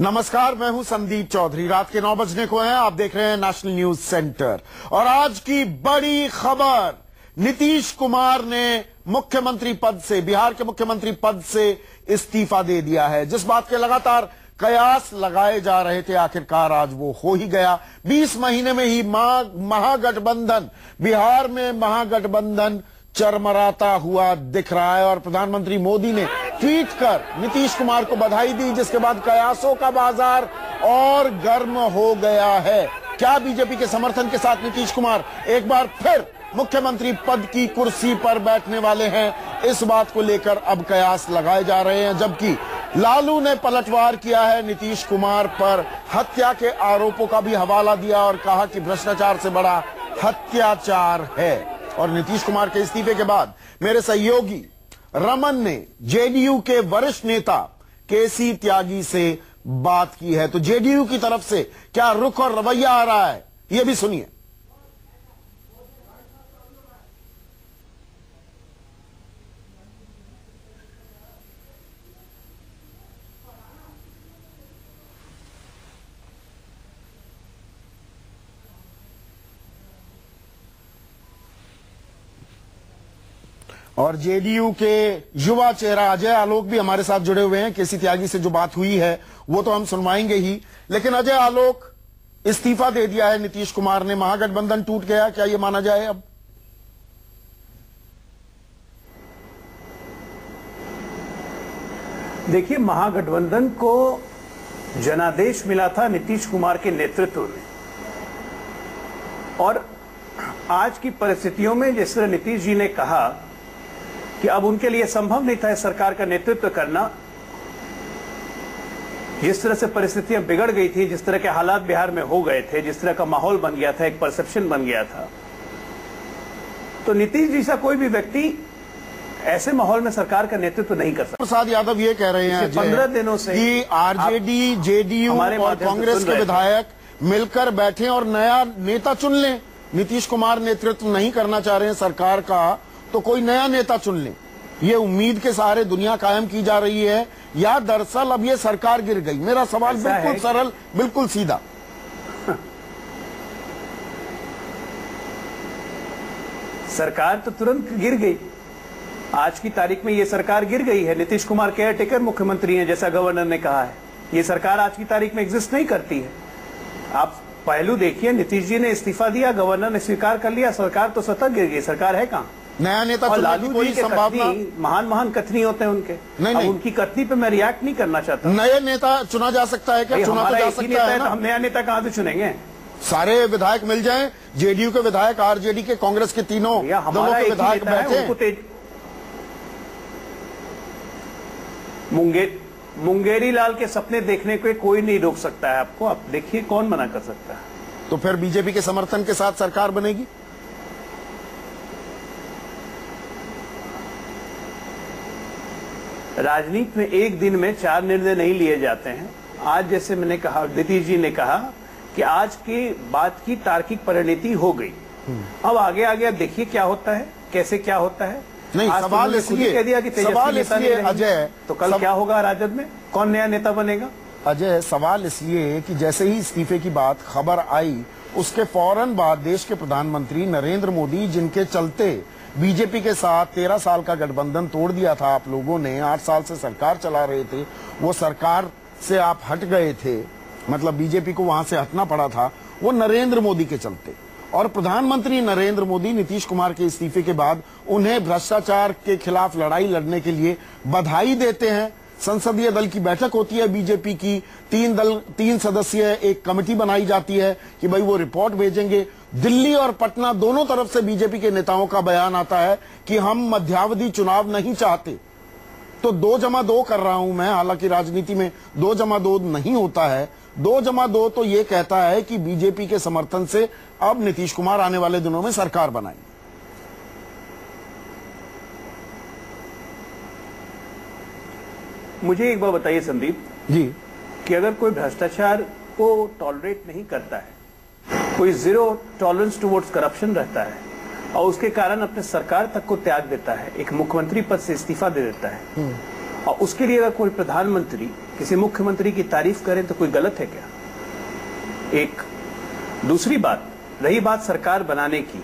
नमस्कार, मैं हूं संदीप चौधरी। रात के 9 बजने को हैं। आप देख रहे हैं नेशनल न्यूज सेंटर। और आज की बड़ी खबर, नीतीश कुमार ने मुख्यमंत्री पद से, बिहार के मुख्यमंत्री पद से इस्तीफा दे दिया है। जिस बात के लगातार कयास लगाए जा रहे थे, आखिरकार आज वो हो ही गया। 20 महीने में ही महागठबंधन, बिहार में महागठबंधन चरमराता हुआ दिख रहा है। और प्रधानमंत्री मोदी ने ट्वीट कर नीतीश कुमार को बधाई दी, जिसके बाद कयासों का बाजार और गर्म हो गया है। क्या बीजेपी के समर्थन के साथ नीतीश कुमार एक बार फिर मुख्यमंत्री पद की कुर्सी पर बैठने वाले हैं? इस बात को लेकर अब कयास लगाए जा रहे हैं। जबकि लालू ने पलटवार किया है, नीतीश कुमार पर हत्या के आरोपों का भी हवाला दिया और कहा कि भ्रष्टाचार से बड़ा हत्याचार है। और नीतीश कुमार के इस्तीफे के बाद मेरे सहयोगी रमन ने जेडीयू के वरिष्ठ नेता केसी त्यागी से बात की है। तो जेडीयू की तरफ से क्या रुख और रवैया आ रहा है, यह भी सुनिए। और जेडीयू के युवा चेहरा अजय आलोक भी हमारे साथ जुड़े हुए हैं। केसी त्यागी से जो बात हुई है वो तो हम सुनवाएंगे ही, लेकिन अजय आलोक, इस्तीफा दे दिया है नीतीश कुमार ने, महागठबंधन टूट गया, क्या ये माना जाए अब? देखिए, महागठबंधन को जनादेश मिला था नीतीश कुमार के नेतृत्व में, और आज की परिस्थितियों में जिस तरह नीतीश जी ने कहा कि अब उनके लिए संभव नहीं था सरकार का नेतृत्व करना, जिस तरह से परिस्थितियां बिगड़ गई थी, जिस तरह के हालात बिहार में हो गए थे, जिस तरह का माहौल बन गया था, एक परसेप्शन बन गया था, तो नीतीश जी सा कोई भी व्यक्ति ऐसे माहौल में सरकार का नेतृत्व नहीं कर सकता। प्रसाद यादव ये कह रहे हैं 15 दिनों से कि आरजेडी, जेडीयू और कांग्रेस के विधायक मिलकर बैठे और नया नेता चुन लें। नीतीश कुमार नेतृत्व नहीं करना चाह रहे हैं सरकार का, तो कोई नया नेता चुन लें। ये उम्मीद के सहारे दुनिया कायम की जा रही है, या दरअसल अब ये सरकार गिर गई? मेरा सवाल बिल्कुल सरल, बिल्कुल सीधा। सरकार तो तुरंत गिर गई। आज की तारीख में ये सरकार गिर गई है। नीतीश कुमार केयर टेकर मुख्यमंत्री हैं, जैसा गवर्नर ने कहा है। ये सरकार आज की तारीख में एग्जिस्ट नहीं करती है। आप पहलू देखिए, नीतीश जी ने इस्तीफा दिया, गवर्नर ने स्वीकार कर लिया, सरकार तो सतत गिर गई। सरकार है कहां? नया नेता चुनने की कोई संभावना? महान कथनी होते हैं उनके। नहीं, उनकी कथनी पे मैं रिएक्ट नहीं करना चाहता। नया नेता चुना जा सकता है क्या? चुना तो जा सकता है ना? हम नया नेता कहां से चुनेंगे? सारे विधायक मिल जाएं, जेडीयू के विधायक, आरजेडी के, कांग्रेस के, तीनों दोनों के विधायक बैठे। मुंगेरी लाल के सपने देखने को कोई नहीं रोक सकता है आपको। आप देखिए, कौन मना कर सकता है? तो फिर बीजेपी के समर्थन के साथ सरकार बनेगी? राजनीति में एक दिन में 4 निर्णय नहीं लिए जाते हैं। आज जैसे मैंने कहा, नीतीश जी ने कहा कि आज की बात की तार्किक परिणति हो गई। अब आगे आगे देखिए क्या होता है, कैसे क्या होता है। नहीं, सवाल इसलिए कह दिया कि अजय, तो कल क्या होगा राजद में? कौन नया नेता बनेगा? अजय, सवाल इसलिए कि जैसे ही इस्तीफे की बात खबर आई, उसके फौरन बाद देश के प्रधानमंत्री नरेंद्र मोदी, जिनके चलते बीजेपी के साथ 13 साल का गठबंधन तोड़ दिया था आप लोगों ने, 8 साल से सरकार चला रहे थे, वो सरकार से आप हट गए थे, मतलब बीजेपी को वहां से हटना पड़ा था, वो नरेंद्र मोदी के चलते। और प्रधानमंत्री नरेंद्र मोदी तीश कुमार के इस्तीफे के बाद उन्हें भ्रष्टाचार के खिलाफ लड़ाई लड़ने के लिए बधाई देते हैं। संसदीय दल की बैठक होती है बीजेपी की, 3 सदस्यीय एक कमेटी बनाई जाती है कि भाई वो रिपोर्ट भेजेंगे। दिल्ली और पटना दोनों तरफ से बीजेपी के नेताओं का बयान आता है कि हम मध्यावधि चुनाव नहीं चाहते। तो 2+2 कर रहा हूं मैं, हालांकि राजनीति में 2+2 नहीं होता है। 2+2 तो ये कहता है कि बीजेपी के समर्थन से अब नीतीश कुमार आने वाले दिनों में सरकार बनाएंगे। मुझे एक बात बताइए संदीप जी, कि अगर कोई भ्रष्टाचार को टॉलरेट नहीं करता है, कोई जीरो टॉलरेंस टुवर्ड्स करप्शन रहता है और उसके कारण अपने सरकार तक को त्याग देता है, एक मुख्यमंत्री पद से इस्तीफा दे देता है, और उसके लिए अगर कोई प्रधानमंत्री किसी मुख्यमंत्री की तारीफ करे तो कोई गलत है क्या? एक दूसरी बात, रही बात सरकार बनाने की,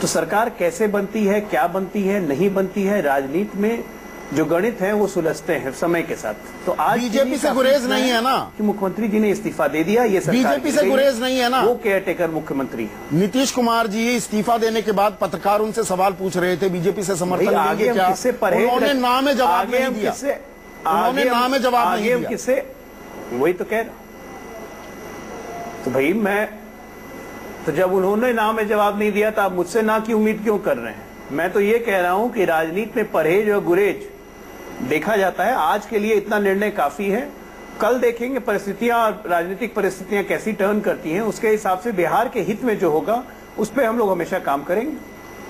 तो सरकार कैसे बनती है, क्या बनती है, नहीं बनती है, राजनीति में जो गणित है वो सुलझते हैं समय के साथ। तो आज बीजेपी से गुरेज नहीं है ना कि मुख्यमंत्री जी ने इस्तीफा दे दिया, ये सरकार बीजेपी से गुरेज नहीं है ना, वो केयर टेकर मुख्यमंत्री है। नीतीश कुमार जी इस्तीफा देने के बाद पत्रकार उनसे सवाल पूछ रहे थे बीजेपी से समर्थन आगे क्या? उन्होंने ना में जवाब नहीं दिया, उन्होंने ना में जवाब नहीं दिया। किससे? वही तो कह रहा। तो भाई तो जब उन्होंने ना में जवाब नहीं दिया तो आप मुझसे ना की उम्मीद क्यों कर रहे हैं? मैं तो ये कह रहा हूं कि राजनीति में परहेज और गुरेज देखा जाता है। आज के लिए इतना निर्णय काफी है, कल देखेंगे परिस्थितियां और राजनीतिक परिस्थितियां कैसी टर्न करती हैं, उसके हिसाब से बिहार के हित में जो होगा उस पर हम लोग हमेशा काम करेंगे।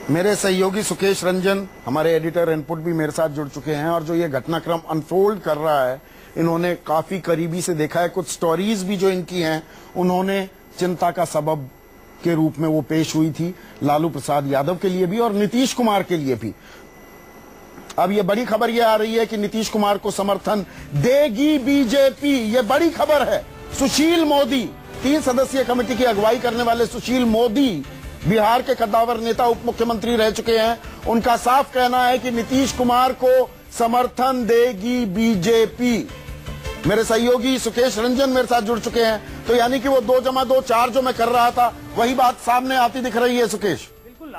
मेरे सहयोगी सुकेश रंजन, हमारे एडिटर इनपुट भी मेरे साथ जुड़ चुके हैं और जो ये घटनाक्रम अनफोल्ड कर रहा है इन्होंने काफी करीबी से देखा है। कुछ स्टोरीज भी जो इनकी हैं उन्होंने चिंता का सबब के रूप में वो पेश हुई थी लालू प्रसाद यादव के लिए भी और नीतीश कुमार के लिए भी। अब ये बड़ी खबर ये आ रही है कि नीतीश कुमार को समर्थन देगी बीजेपी, ये बड़ी खबर है। सुशील मोदी, 3 सदस्यीय कमेटी की अगुवाई करने वाले सुशील मोदी बिहार के कद्दावर नेता उप मुख्यमंत्री रह चुके हैं। उनका साफ कहना है कि नीतीश कुमार को समर्थन देगी बीजेपी। मेरे सहयोगी सुकेश रंजन मेरे साथ जुड़ चुके हैं, तो यानी कि वो 2+2 4 जो मैं कर रहा था वही बात सामने आती दिख रही है। सुकेश, बिल्कुल,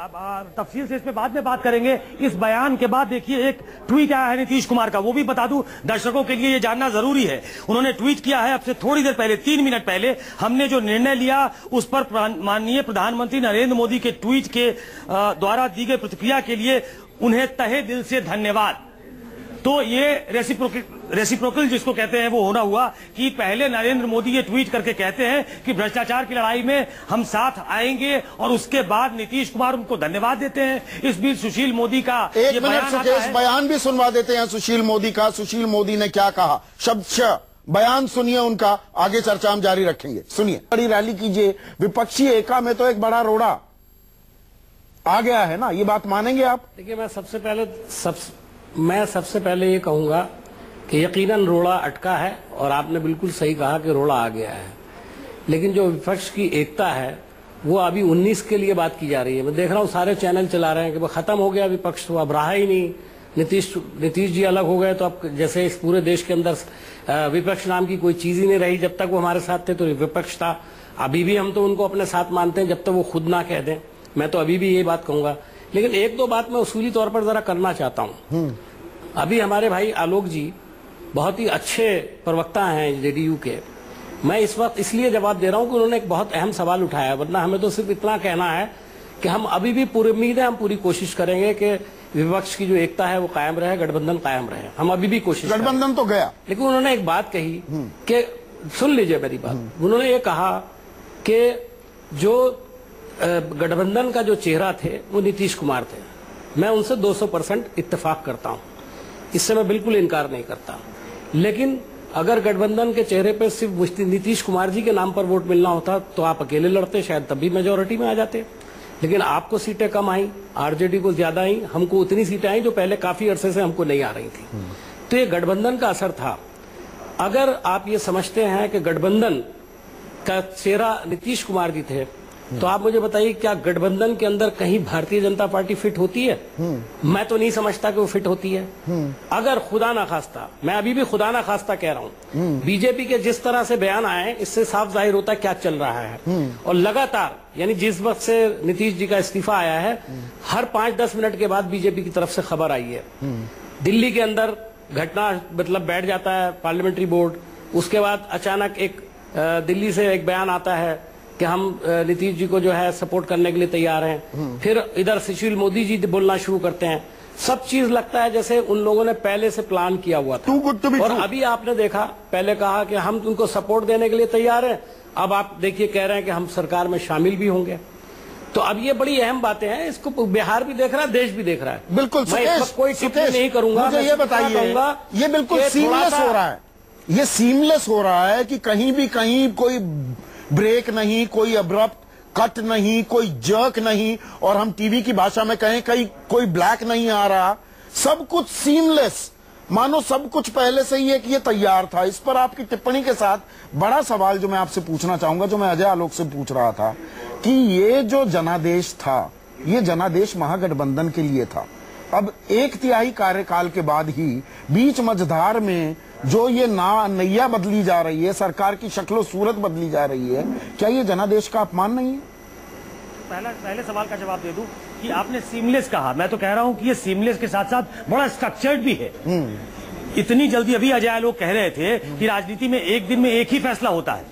तफसील से इसमें बाद में बात करेंगे। इस बयान के बाद देखिए एक ट्वीट आया है नीतीश कुमार का, वो भी बता दूं दर्शकों के लिए, ये जानना जरूरी है। उन्होंने ट्वीट किया है अब से थोड़ी देर पहले, 3 मिनट पहले, हमने जो निर्णय लिया उस पर माननीय प्रधानमंत्री नरेंद्र मोदी के ट्वीट के द्वारा दी गई प्रतिक्रिया के लिए उन्हें तहे दिल से धन्यवाद। तो ये रेसिप्रोकल जिसको कहते हैं वो होना हुआ कि पहले नरेंद्र मोदी ये ट्वीट करके कहते हैं कि भ्रष्टाचार की लड़ाई में हम साथ आएंगे और उसके बाद नीतीश कुमार उनको धन्यवाद देते हैं। इस बीच सुशील मोदी का एक मिनट सुकेश, बयान भी सुनवा देते हैं सुशील मोदी का। सुशील मोदी ने क्या कहा, शब्दशः बयान सुनिए उनका, आगे चर्चा हम जारी रखेंगे। सुनिए। बड़ी रैली कीजिए, विपक्षी एका में तो एक बड़ा रोड़ा आ गया है ना, ये बात मानेंगे आप? देखिए, मैं सबसे पहले ये कहूंगा कि यकीनन रोड़ा अटका है और आपने बिल्कुल सही कहा कि रोड़ा आ गया है, लेकिन जो विपक्ष की एकता है वो अभी 19 के लिए बात की जा रही है। मैं देख रहा हूँ सारे चैनल चला रहे हैं कि वो खत्म हो गया विपक्ष, तो अब रहा ही नहीं, नीतीश जी अलग हो गए तो अब जैसे इस पूरे देश के अंदर विपक्ष नाम की कोई चीज ही नहीं रही। जब तक वो हमारे साथ थे तो विपक्ष था, अभी भी हम तो उनको अपने साथ मानते हैं जब तक वो खुद ना कह दें। मैं तो अभी भी ये बात कहूंगा, लेकिन 1-2 बात मैं उसूली तौर पर जरा करना चाहता हूँ। अभी हमारे भाई आलोक जी बहुत ही अच्छे प्रवक्ता हैं जेडीयू के, मैं इस वक्त इसलिए जवाब दे रहा हूं कि उन्होंने एक बहुत अहम सवाल उठाया, वरना हमें तो सिर्फ इतना कहना है कि हम अभी भी पूरी उम्मीद है, हम पूरी कोशिश करेंगे कि विपक्ष की जो एकता है वो कायम रहे, गठबंधन कायम रहे। हम अभी भी कोशिश, गठबंधन तो गया, लेकिन उन्होंने एक बात कही कि सुन लीजिए मेरी बात। उन्होंने ये कहा कि जो गठबंधन का जो चेहरा थे वो नीतीश कुमार थे। मैं उनसे 200% इत्तेफाक करता हूं, इससे मैं बिल्कुल इनकार नहीं करता। लेकिन अगर गठबंधन के चेहरे पे सिर्फ नीतीश कुमार जी के नाम पर वोट मिलना होता तो आप अकेले लड़ते, शायद तब भी मेजोरिटी में आ जाते। लेकिन आपको सीटें कम आई, आरजेडी को ज्यादा आई, हमको उतनी सीटें आई जो पहले काफी अरसे से हमको नहीं आ रही थी। तो ये गठबंधन का असर था। अगर आप ये समझते हैं कि गठबंधन का चेहरा नीतीश कुमार जी थे, तो आप मुझे बताइए क्या गठबंधन के अंदर कहीं भारतीय जनता पार्टी फिट होती है? मैं तो नहीं समझता कि वो फिट होती है। अगर खुदा ना खास्ता, मैं अभी भी खुदा ना खास्ता कह रहा हूँ, बीजेपी के जिस तरह से बयान आए इससे साफ जाहिर होता है क्या चल रहा है। और लगातार, यानी जिस वक्त से नीतीश जी का इस्तीफा आया है, हर 5-10 मिनट के बाद बीजेपी की तरफ से खबर आई है। दिल्ली के अंदर घटना मतलब बैठ जाता है पार्लियामेंट्री बोर्ड, उसके बाद अचानक एक दिल्ली से एक बयान आता है कि हम नीतीश जी को जो है सपोर्ट करने के लिए तैयार हैं। फिर इधर सुशील मोदी जी बोलना शुरू करते हैं। सब चीज लगता है जैसे उन लोगों ने पहले से प्लान किया हुआ था। और अभी आपने देखा, पहले कहा कि हम उनको सपोर्ट देने के लिए तैयार हैं, अब आप देखिए कह रहे हैं कि हम सरकार में शामिल भी होंगे। तो अब ये बड़ी अहम बातें हैं, इसको बिहार भी देख रहा है, देश भी देख रहा है। बिल्कुल, कोई टिप्पणी नहीं करूंगा। मुझे ये बताइए, ये बिल्कुल सीमलेस हो रहा है, ये सीमलेस हो रहा है कि कहीं भी कहीं कोई ब्रेक नहीं, कोई अब्रप्ट कट नहीं, कोई जर्क नहीं, और हम टीवी की भाषा में कहें कहीं कोई ब्लैक नहीं आ रहा, सब कुछ सीमलेस। मानो सब कुछ पहले से ही है कि ये तैयार था। इस पर आपकी टिप्पणी के साथ बड़ा सवाल जो मैं आपसे पूछना चाहूंगा, जो मैं अजय आलोक से पूछ रहा था, कि ये जो जनादेश था, ये जनादेश महागठबंधन के लिए था। अब 1/3 कार्यकाल के बाद ही बीच मझधार में जो ये नैया बदली जा रही है, सरकार की शक्लो सूरत बदली जा रही है, क्या ये जनादेश का अपमान नहीं है? पहले सवाल का जवाब दे दूं कि आपने सीमलेस कहा, मैं तो कह रहा हूं कि ये सीमलेस के साथ साथ बड़ा स्ट्रक्चर्ड भी है। इतनी जल्दी, अभी अजय लोग कह रहे थे कि राजनीति में एक दिन में एक ही फैसला होता है।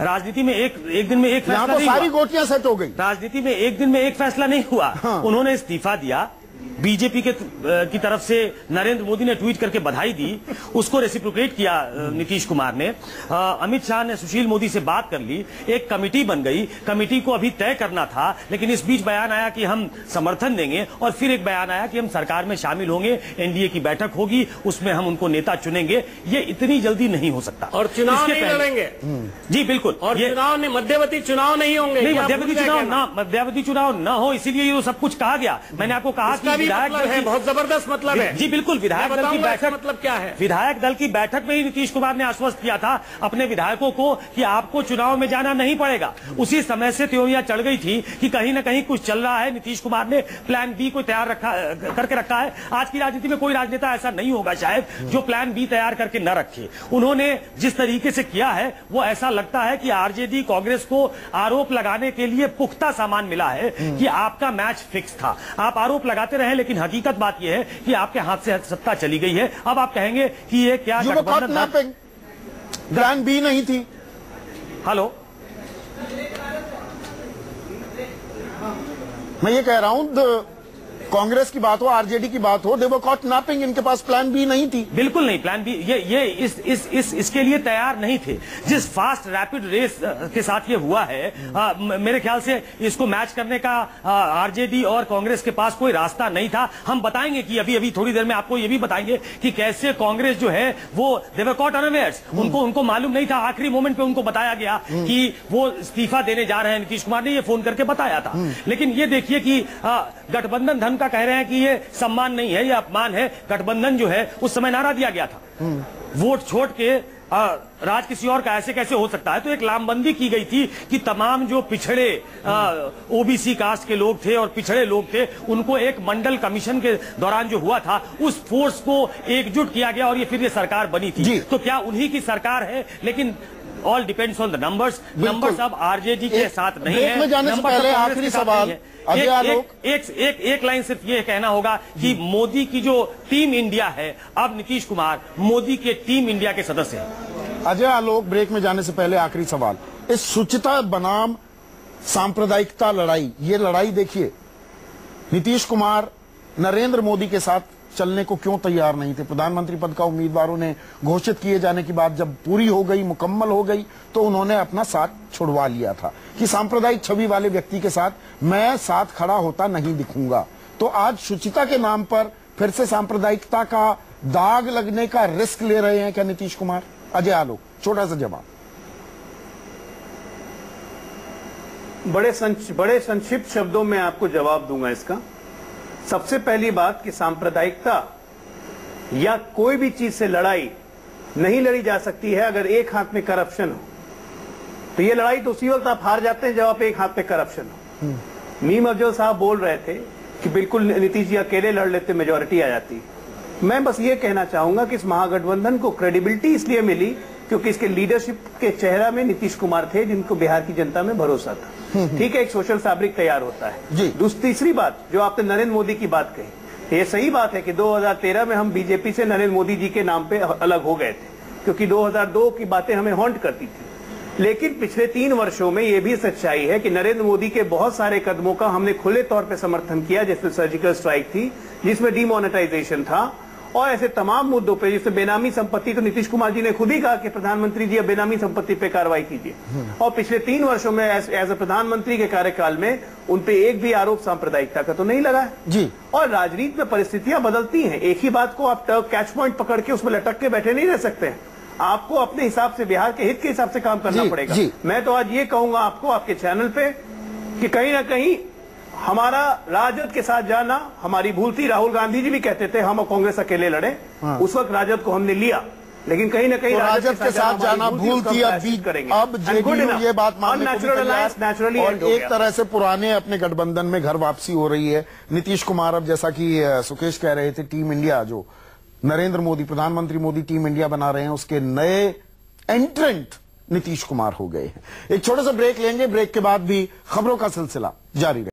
राजनीति में एक दिन में एक फैसला तो नहीं सारी हुआ। गोटियां सेट हो गई। राजनीति में एक दिन में एक फैसला नहीं हुआ। हाँ। उन्होंने इस्तीफा दिया, बीजेपी की तरफ से नरेंद्र मोदी ने ट्वीट करके बधाई दी, उसको रेसिप्रोकेट किया नीतीश कुमार ने। अमित शाह ने सुशील मोदी से बात कर ली, एक कमेटी बन गई, कमेटी को अभी तय करना था, लेकिन इस बीच बयान आया कि हम समर्थन देंगे, और फिर एक बयान आया कि हम सरकार में शामिल होंगे, एनडीए की बैठक होगी, उसमें हम उनको नेता चुनेंगे। ये इतनी जल्दी नहीं हो सकता। और चुनाव नहीं लड़ेंगे। जी बिल्कुल। और चुनाव नहीं, मध्यवर्ती चुनाव नहीं होंगे। नहीं, मध्यवर्ती चुनाव न हो, इसीलिए ये सब कुछ कहा गया। मैंने आपको कहा कि विधायक दल है, बहुत जबरदस्त मतलब है। जी बिल्कुल, विधायक दल की बैठक मतलब क्या है? विधायक दल की बैठक में ही नीतीश कुमार ने आश्वस्त किया था अपने विधायकों को कि आपको चुनाव में जाना नहीं पड़ेगा। उसी समय से त्योरियां चढ़ गई थी कि कहीं ना कहीं कुछ चल रहा है। नीतीश कुमार ने प्लान बी को तैयार करके रखा है। आज की राजनीति में कोई राजनेता ऐसा नहीं होगा शायद जो प्लान बी तैयार करके न रखे। उन्होंने जिस तरीके से किया है वो ऐसा लगता है कि आरजेडी कांग्रेस को आरोप लगाने के लिए पुख्ता सामान मिला है कि आपका मैच फिक्स था। आप आरोप लगाते रहे, लेकिन हकीकत बात यह है कि आपके हाथ से सत्ता चली गई है। अब आप कहेंगे कि ये क्या गठबंधन, प्लान बी नहीं थी। हेलो, मैं ये कह रहा हूं, कांग्रेस की बात हो, आरजेडी की बात हो, दे वर कॉट नैपिंग, इनके पास प्लान बी नहीं थी। बिल्कुल नहीं, प्लान बी ये इसके लिए तैयार नहीं थे। जिस फास्ट रैपिड रेस के साथ ये हुआ है, मेरे ख्याल से इसको मैच करने का आरजेडी और कांग्रेस के पास कोई रास्ता नहीं था। हम बताएंगे कि अभी थोड़ी देर में आपको ये भी बताएंगे कि कैसे कांग्रेस जो है वो दे वर कॉट अनअवेयर्स, उनको मालूम नहीं था। आखिरी मोमेंट पे उनको बताया गया कि वो इस्तीफा देने जा रहे हैं। नीतीश कुमार ने ये फोन करके बताया था। लेकिन ये देखिए कि गठबंधन धन का कह रहे हैं कि ये सम्मान नहीं है, ये अपमान है। गठबंधन जो है उस समय नारा दिया गया था, वोट छोड़ के राज किसी और का ऐसे कैसे हो सकता है। तो एक लामबंदी की गई थी कि तमाम जो पिछड़े ओबीसी कास्ट के लोग थे और पिछड़े लोग थे, उनको एक मंडल कमीशन के दौरान जो हुआ था उस फोर्स को एकजुट किया गया और ये फिर ये सरकार बनी थी। तो क्या उन्हीं की सरकार है? लेकिन all depends on the numbers. Numbers अब आरजेडी के साथ नहीं है। में जाने से पहले आखिरी सवाल, एक लाइन सिर्फ ये कहना होगा कि मोदी की जो टीम इंडिया है, अब नीतीश कुमार मोदी के टीम इंडिया के सदस्य हैं। अजय आलोक, ब्रेक में जाने से पहले आखिरी सवाल, इस शुचिता बनाम सांप्रदायिकता लड़ाई, ये लड़ाई देखिए, नीतीश कुमार नरेंद्र मोदी के साथ चलने को क्यों तैयार नहीं थे? प्रधानमंत्री पद का उम्मीदवारों ने घोषित किए जाने की बात जब पूरी हो गई, मुकम्मल हो गई, तो उन्होंने अपना साथ छुड़वा लिया था कि सांप्रदायिक छवि वाले व्यक्ति के साथ मैं साथ खड़ा होता नहीं दिखूंगा। तो आज शुचिता के नाम पर फिर से सांप्रदायिकता का दाग लगने का रिस्क ले रहे हैं क्या नीतीश कुमार? अजय आलोक, छोटा सा जवाब। बड़े संक्षिप्त शब्दों में आपको जवाब दूंगा इसका। सबसे पहली बात कि सांप्रदायिकता या कोई भी चीज से लड़ाई नहीं लड़ी जा सकती है अगर एक हाथ में करप्शन हो। तो ये लड़ाई तो उसी वक्त आप हार जाते हैं जब आप एक हाथ में करप्शन हो। मीम अफजल साहब बोल रहे थे कि बिल्कुल नीतीश जी अकेले लड़ लेते, मेजोरिटी आ जाती। मैं बस ये कहना चाहूंगा कि इस महागठबंधन को क्रेडिबिलिटी इसलिए मिली क्योंकि इसके लीडरशिप के चेहरा में नीतीश कुमार थे, जिनको बिहार की जनता में भरोसा था। ठीक है, एक सोशल फैब्रिक तैयार होता है। तीसरी बात जो आपने नरेंद्र मोदी की बात कही, ये सही बात है कि 2013 में हम बीजेपी से नरेंद्र मोदी जी के नाम पे अलग हो गए थे, क्योंकि 2002 की बातें हमें हॉन्ट करती थी। लेकिन पिछले 3 वर्षों में यह भी सच्चाई है कि नरेंद्र मोदी के बहुत सारे कदमों का हमने खुले तौर पर समर्थन किया, जैसे सर्जिकल स्ट्राइक थी, जिसमें डिमोनेटाइजेशन था, और ऐसे तमाम मुद्दों पे, जिसमें बेनामी संपत्ति, तो नीतीश कुमार जी ने खुद ही कहा कि प्रधानमंत्री जी अब बेनामी संपत्ति पे कार्रवाई कीजिए। और पिछले 3 वर्षों में एज ए प्रधानमंत्री के कार्यकाल में उन पे एक भी आरोप सांप्रदायिकता का तो नहीं लगा है जी। और राजनीति में परिस्थितियां बदलती हैं, एक ही बात को आप कैच पॉइंट पकड़ के उसमें लटक के बैठे नहीं रह सकते हैं। आपको अपने हिसाब से, बिहार के हित के हिसाब से काम करना पड़ेगा। मैं तो आज ये कहूंगा आपको, आपके चैनल पे, कि कहीं ना कहीं हमारा राजद के साथ जाना हमारी भूल थी। राहुल गांधी जी भी कहते थे हम और कांग्रेस अकेले लड़े। उस वक्त राजद को हमने लिया, लेकिन कहीं ना कहीं तो राजद के साथ जाना भूल थी। अब जेडीयू ये बात मानने को भी तैयार और एक तरह से पुराने अपने गठबंधन में घर वापसी हो रही है। नीतीश कुमार अब जैसा कि सुकेश कह रहे थे, टीम इंडिया जो नरेंद्र मोदी, प्रधानमंत्री मोदी टीम इंडिया बना रहे हैं, उसके नए एंट्रेंट नीतीश कुमार हो गए हैं। एक छोटा सा ब्रेक लेंगे, ब्रेक के बाद भी खबरों का सिलसिला जारी रहेगा।